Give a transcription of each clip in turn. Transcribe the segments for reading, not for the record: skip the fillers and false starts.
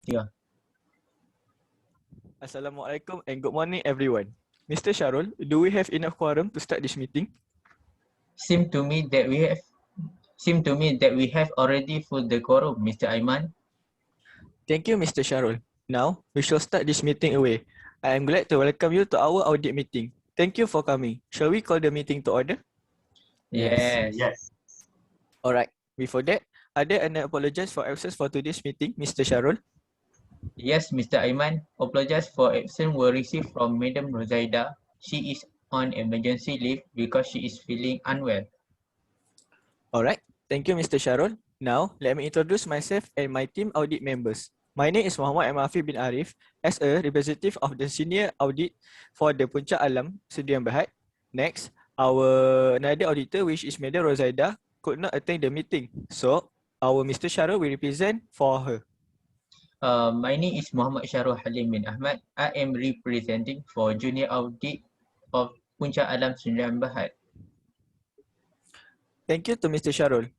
Yeah. Assalamualaikum and good morning everyone. Mr. Shahruul, do we have enough quorum to start this meeting? Seem to me that we have already full the quorum, Mr. Aiman. Thank you, Mr. Shahruul. Now, we shall start this meeting away. I am glad to welcome you to our audit meeting. Thank you for coming. Shall we call the meeting to order? Yes. Yes. Alright. Before that, are there any apologies for absence for today's meeting, Mr. Shahruul? Yes, Mr. Aiman. Apologies for absence were received from Madam ROZAIDA. She is on emergency leave because she is feeling unwell. Alright. Thank you, Mr. Shahruul. Now, let me introduce myself and my team audit members. My name is Muhammad bin Arif as a representative of the senior audit for the Puncak Alam Sdn Bhd. Next, our another auditor, which is Madam ROZAIDA, could not attend the meeting. So, our Mr. Shahruul will represent for her. My name is Muhammad Haliim bin Ahmad. I am representing for junior audit of Puncak Alam Sdn Bhd. Thank you to Mr. Shahruul.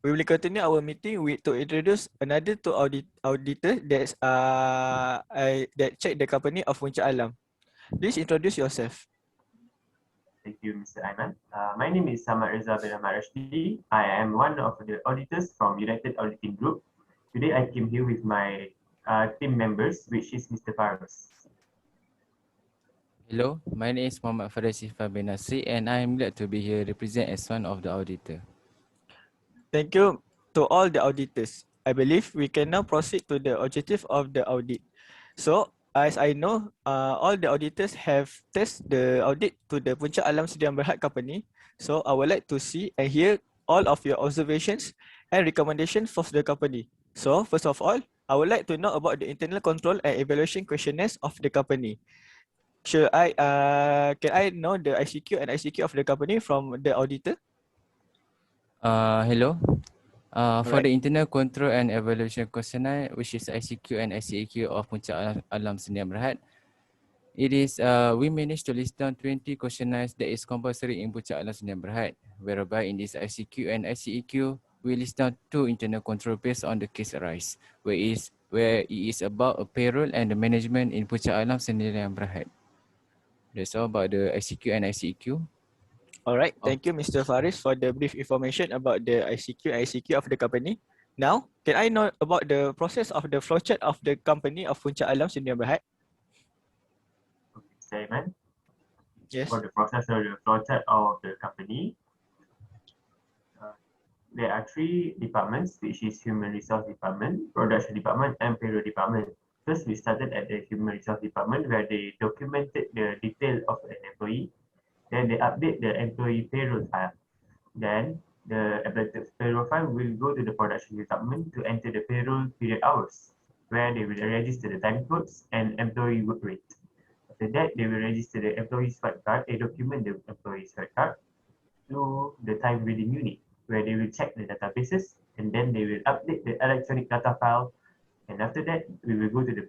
We will continue our meeting with to introduce another two auditor that check the company of Puncak Alam. Please introduce yourself. Thank you, Mr. Ahmad. My name is Ahmad bin Ahmad RASHDI. I am one of the auditors from United Auditing Group. Today, I came here with my team members, which is Mr. FARIS. Hello, my name is Muhammad FARIS bin NASRI and I am glad to be here represent as one of the auditor. Thank you to all the auditors. I believe we can now proceed to the objective of the audit. So, as I know, all the auditors have tested the audit to the Puncak Alam Sdn Bhd company. So, I would like to see and hear all of your observations and recommendations for the company. So, first of all, I would like to know about the internal control and evaluation questionnaires of the company. Can I know the ICQ and ICQ of the company from the auditor? Hello. For Alright. the internal control and evaluation questionnaire, which is ICQ and ICAQ of Puncak Alam Sdn Bhd, it is we managed to list down 20 questionnaires that is compulsory in Puncak Alam Sdn Bhd, whereby in this ICQ and ICAQ we list down 2 internal control based on the case arise, where it is about a payroll and the management in Puncak Alam Sdn Bhd. That's all about the ICQ and ICAQ. Alright, thank you, Mr. Faris, for the brief information about the ICQ and ICQ of the company. Now, can I know about the process of the flowchart of the company of Puncak Alam Sdn Bhd? Okay, Mr. Ahmad. Yes. For the process of the flowchart of the company, there are 3 departments, which is Human Resource Department, Production Department, and Payroll Department. First, we started at the Human Resource Department, where they documented the detail of an employee. Then they update the employee payroll file. Then the updated payroll file will go to the Production Department to enter the payroll period hours, where they will register the time codes and employee work rate. After that, they will register the employee swipe card. They document the employee swipe card to the time reading unit, where they will check the databases, and then they will update the electronic data file. And after that, we will go to the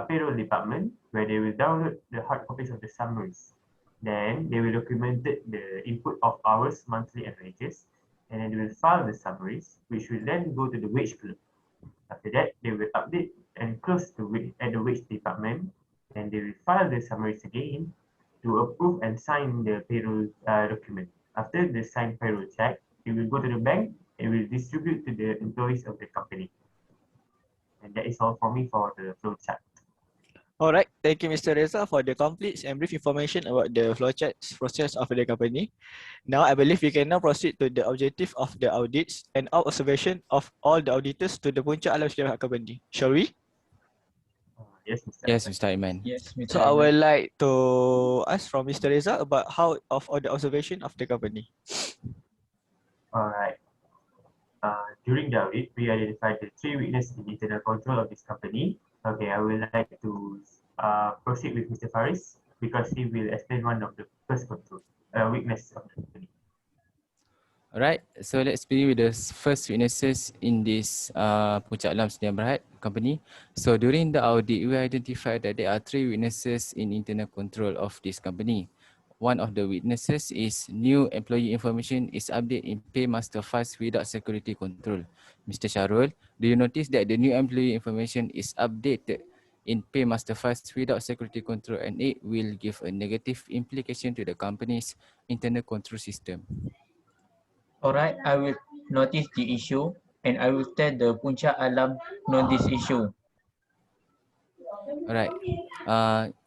payroll department, where they will download the hard copies of the summaries. Then they will document the input of hours, monthly, and wages, and then they will file the summaries, which will then go to the wage clerk. After that, they will update and close at the wage department, and they will file the summaries again to approve and sign the payroll document. After the signed payroll check, it will go to the bank and will distribute to the employees of the company. And that is all for me for the flow chart. Alright, thank you, Mr. Reza, for the complete and brief information about the flowchart process of the company. Now, I believe we can now proceed to the objective of the audits and our observation of all the auditors to the Puncak Alam Sdn Bhd company. Shall we? Yes, Mr. Yes, Ahmad. Mr. Aiman. Yes, Mr. So, I Aiman. would like to ask from Mr. Reza about how of all the observation of the company. All right. During the audit, we identified the 3 weaknesses in internal control of this company. Okay, I would like to proceed with Mr. Faris because he will explain one of the first control weakness of the company. Alright, so let's begin with the first witnesses in this Puncak Alam Sdn Bhd company. So during the audit, we identified that there are 3 witnesses in internal control of this company. One of the witnesses is new employee information is updated in paymaster files without security control. Mr. Shahruul, do you notice that the new employee information is updated in paymaster files without security control, and it will give a negative implication to the company's internal control system? Alright, I will notice the issue and I will tell the Punca Alam know this issue. Alright.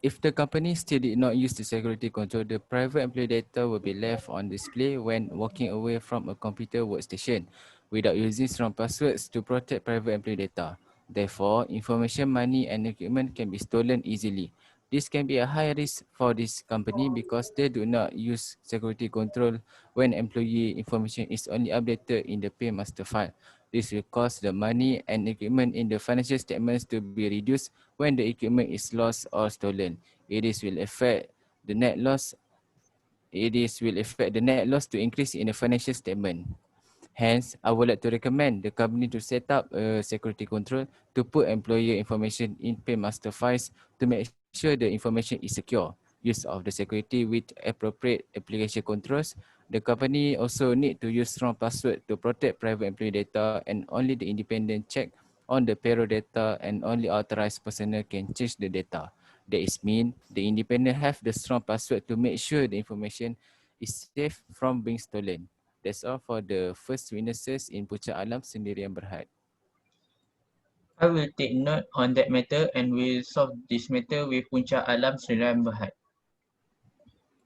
If the company still did not use the security control, the private employee data will be left on display when walking away from a computer workstation without using strong passwords to protect private employee data. Therefore, information, money, and equipment can be stolen easily. This can be a high risk for this company because they do not use security control when employee information is only updated in the paymaster file. This will cause the money and equipment in the financial statements to be reduced when the equipment is lost or stolen. Will affect the net loss. Will affect the net loss to increase in the financial statement. Hence, I would like to recommend the company to set up a security control to put employer information in paymaster files to make sure the information is secure. Use of the security with appropriate application controls. The company also need to use strong password to protect private employee data, and only the independent check on the payroll data and only authorized personnel can change the data. That is mean the independent have the strong password to make sure the information is safe from being stolen. That's all for the first witnesses in Puncak Alam Sendirian Berhad. I will take note on that matter and will solve this matter with Punca Alam Sdn Bhd.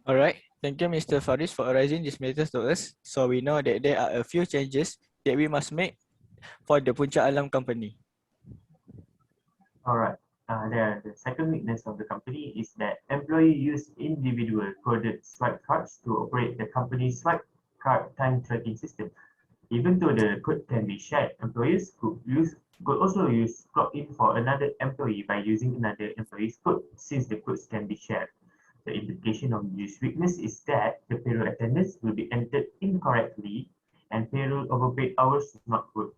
Alright, thank you Mr. Faris for raising these matters to us. So we know that there are a few changes that we must make for the Puncak Alam company. All right. The second weakness of the company is that employee use individual coded swipe cards to operate the company's swipe card time tracking system. Even though the code can be shared, employees could also use clock in for another employee by using another employee's code, since the codes can be shared. The implication of this weakness is that the payroll attendance will be entered incorrectly and payroll overpaid hours not worked.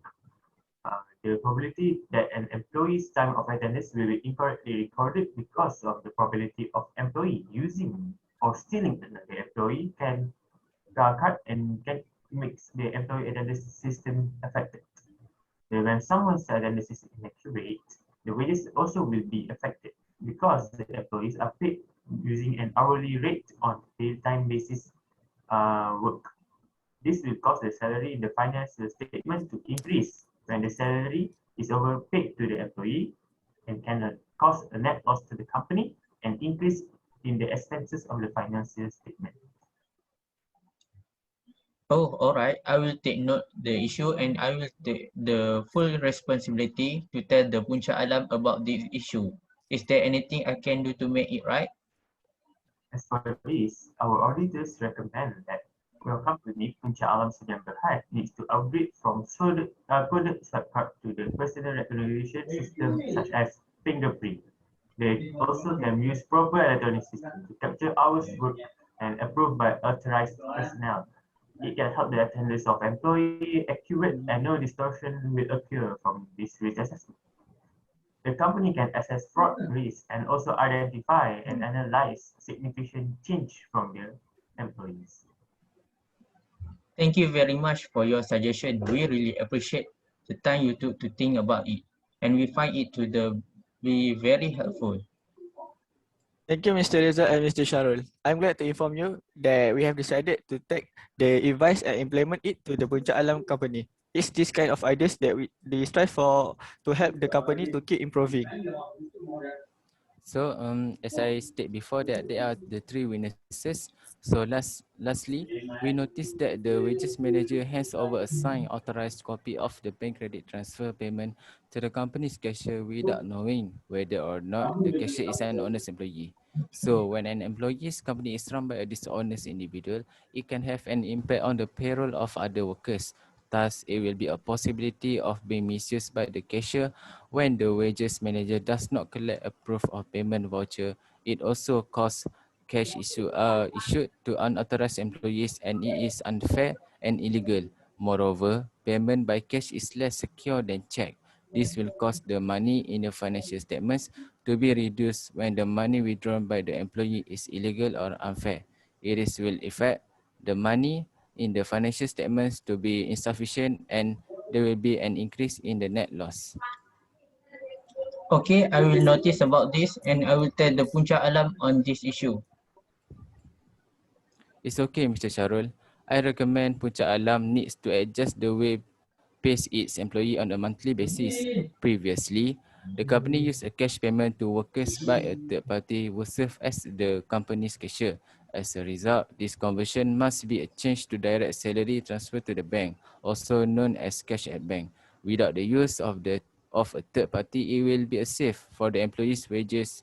The probability that an employee's time of attendance will be incorrectly recorded because of the probability of employee using or stealing another employee can cut and can makes the employee attendance system affected. When someone's attendance is inaccurate, the wages also will be affected because the employees are paid using an hourly rate on time basis work. This will cause the salary in the financial statement to increase when the salary is overpaid to the employee, and can cause a net loss to the company and increase in the expenses of the financial statement. Oh, alright. I will take note the issue and I will take the full responsibility to tell the Punca Alam about this issue. Is there anything I can do to make it right? As for this, our auditors recommend that your company, Puncak Alam Sdn Bhd, needs to upgrade from coded swipe card to the personal recognition system such as fingerprint. They also can use proper electronic system to capture hours worked and approved by authorized personnel. It can help the attendance of employee accurate and no distortion will occur from this risk assessment. The company can assess fraud risk and also identify and analyze significant change from their employees. Thank you very much for your suggestion. We really appreciate the time you took to think about it, and we find it to be very helpful. Thank you Mr. REZZA and Mr. Shahruul. I'm glad to inform you that we have decided to take the advice and implement it to the Puncak Alam company. It's this kind of ideas that we strive for to help the company to keep improving. So, as I stated before, that there are the three witnesses. So, lastly, we noticed that the wages manager hands over a signed authorized copy of the bank credit transfer payment to the company's cashier without knowing whether or not the cashier is an honest employee. So, when an employee's company is run by a dishonest individual, it can have an impact on the payroll of other workers. Thus, it will be a possibility of being misused by the cashier when the wages manager does not collect a proof of payment voucher. It also causes cash issued to unauthorized employees, and it is unfair and illegal. Moreover, payment by cash is less secure than check. This will cause the money in the financial statements to be reduced when the money withdrawn by the employee is illegal or unfair. It is will affect the money in the financial statements to be insufficient, and there will be an increase in the net loss. Okay, I will notice about this and I will tell the Punca Alam on this issue. It's okay, Mr. Shahruul. I recommend Punca Alam needs to adjust the way pays its employee on a monthly basis. Previously, the company used a cash payment to workers by a third party who serve as the company's cashier. As a result, this conversion must be a change to direct salary transfer to the bank, also known as cash at bank. Without the use of a third party, it will be a safe for the employees' wages.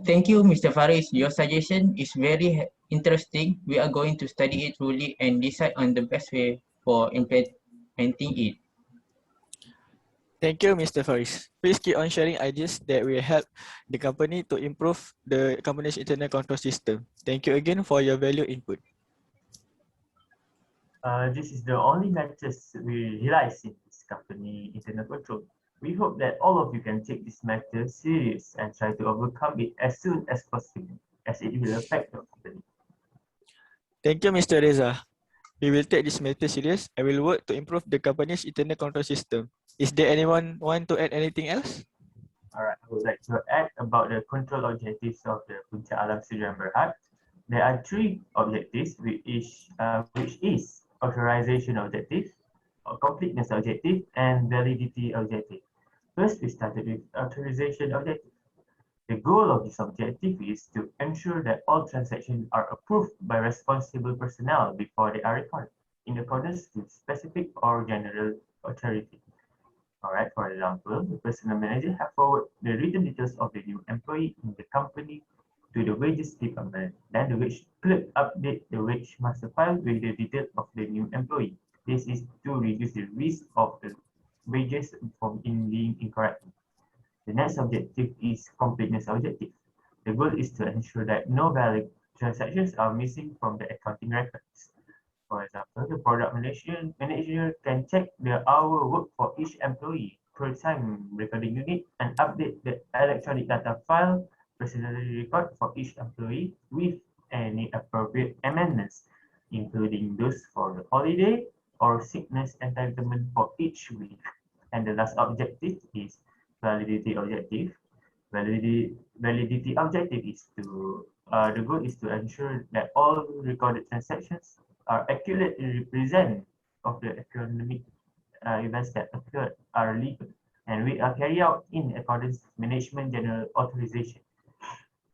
Thank you, Mr. Faris. Your suggestion is very interesting. We are going to study it truly and decide on the best way for implementing it. Thank you, Mr. Faris. Please keep on sharing ideas that will help the company to improve the company's internal control system. Thank you again for your valued input. This is the only matters we realize in this company internal control. We hope that all of you can take this matter serious and try to overcome it as soon as possible, as it will affect the company. Thank you, Mr. REZZA. We will take this matter serious and will work to improve the company's internal control system. Is there anyone want to add anything else? Alright, I would like to add about the control objectives of the Punca Alam Sdn Bhd. There are three objectives, which is authorization objective, completeness objective, and validity objective. First, we started with authorization objective. The goal of this objective is to ensure that all transactions are approved by responsible personnel before they are recorded, in accordance with specific or general authority. Alright, for example, the personnel manager has forwarded the written details of the new employee in the company to the wages department. Then the wage clerk update the wage master file with the details of the new employee. This is to reduce the risk of the wages from being incorrect. The next objective is completeness objective. The goal is to ensure that no valid transactions are missing from the accounting records. For example, the product manager can check the hour worked for each employee per time recording unit and update the electronic data file personally record for each employee with any appropriate amendments, including those for the holiday or sickness entitlement for each week. And the last objective is validity objective. Validity objective is to the goal is to ensure that all recorded transactions are accurately represent of the economic events that occurred are legal and we are carried out in accordance with management general authorization.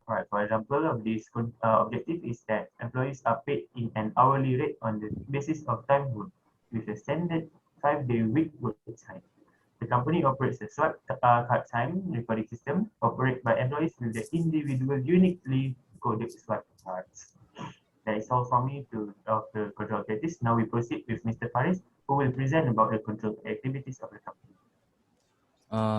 Alright, for example of this objective is that employees are paid in an hourly rate on the basis of time worked with a standard 5-day week work time. The company operates a swipe card time recording system operated by employees with the individual uniquely coded swipe cards. That is all from me of the control activities. Now we proceed with Mr. Faris, who will present about the control activities of the company.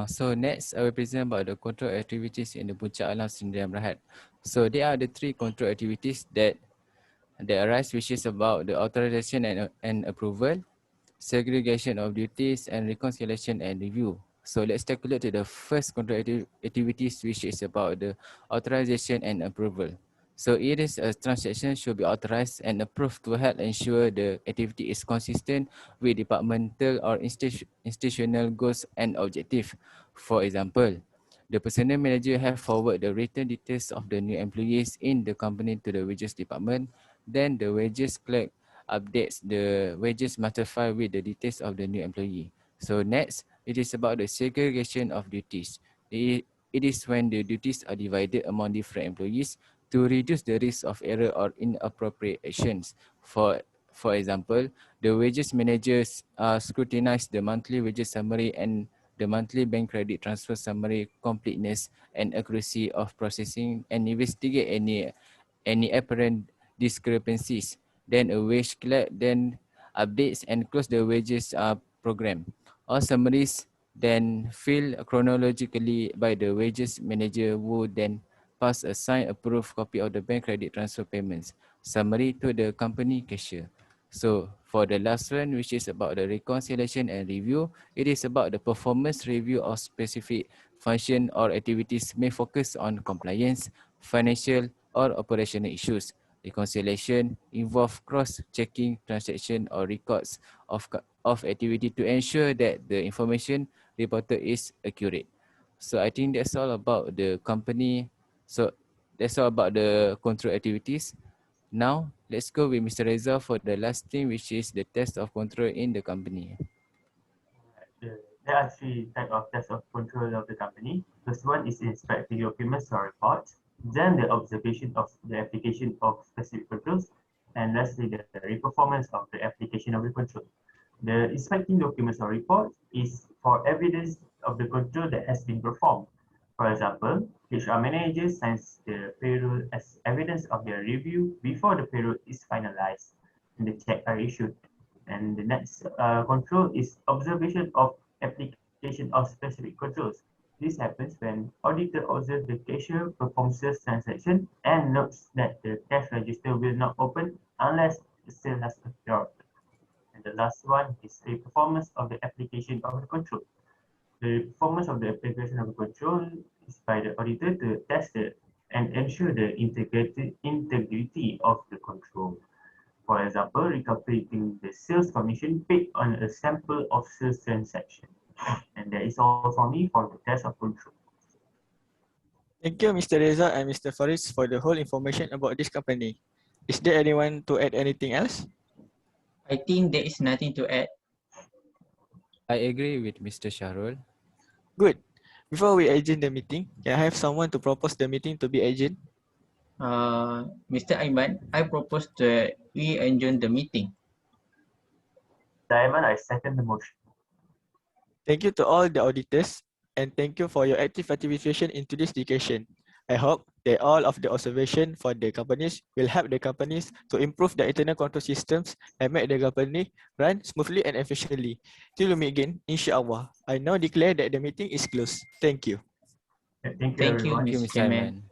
So next, I will present about the control activities in the Punca Alam Sdn Bhd. So there are the three control activities that arise, which is about the authorization and approval, segregation of duties, and reconciliation and review. So let's take a look at the first control activities, which is about the authorization and approval. So it is a transaction should be authorized and approved to help ensure the activity is consistent with departmental or institutional goals and objectives. For example, the personnel manager have forwarded the written details of the new employees in the company to the wages department. Then the wages clerk updates the wages master file with the details of the new employee. So next, it is about the segregation of duties. It is when the duties are divided among different employees to reduce the risk of error or inappropriate actions. For example, the wages managers scrutinize the monthly wages summary and the monthly bank credit transfer summary completeness and accuracy of processing and investigate any apparent discrepancies. Then a wage clerk then updates and close the wages program. All summaries then filled chronologically by the wages manager who then pass a signed approved copy of the bank credit transfer payments summary to the company cashier. So for the last one, which is about the reconciliation and review, it is about the performance review of specific function or activities may focus on compliance, financial or operational issues. Reconciliation involve cross-checking transaction or records of activity to ensure that the information reported is accurate. So I think that's all about the company. So that's all about the control activities. Now let's go with Mr. Reza for the last thing, which is the test of control in the company. There are three types of tests of control of the company. First one is inspecting documents or reports, then the observation of the application of specific controls, and lastly the performance of the application of the control. The inspecting documents or reports is for evidence of the control that has been performed. For example, HR manager signs the payroll as evidence of their review before the payroll is finalized and the check are issued. And the next control is observation of application of specific controls. This happens when auditor observes the cashier performs sales transaction and notes that the cash register will not open unless the sale has occurred. And the last one is the performance of the application of the control. The performance of the application of the control is by the auditor to test and ensure the integrity of the control. For example, recalculating the sales commission paid on a sample of sales transaction. And that is all for me for the test of control. Thank you, Mr. Reza and Mr. Faris, for the whole information about this company. Is there anyone to add anything else? I think there is nothing to add. I agree with Mr. Shahruul. Good. Before we adjourn the meeting, can I have someone to propose the meeting to be adjourned? Mr. Aiman, I propose that we adjourn the meeting. Diamond, I second the motion. Thank you to all the auditors, and thank you for your active participation in today's discussion. I hope that all of the observation for the companies will help the companies to improve their internal control systems and make the company run smoothly and efficiently. Till we meet again, inshallah. I now declare that the meeting is closed. Thank you. Thank you, Thank you, everyone. Thank you, Mr. Mr. Chairman. Aiman.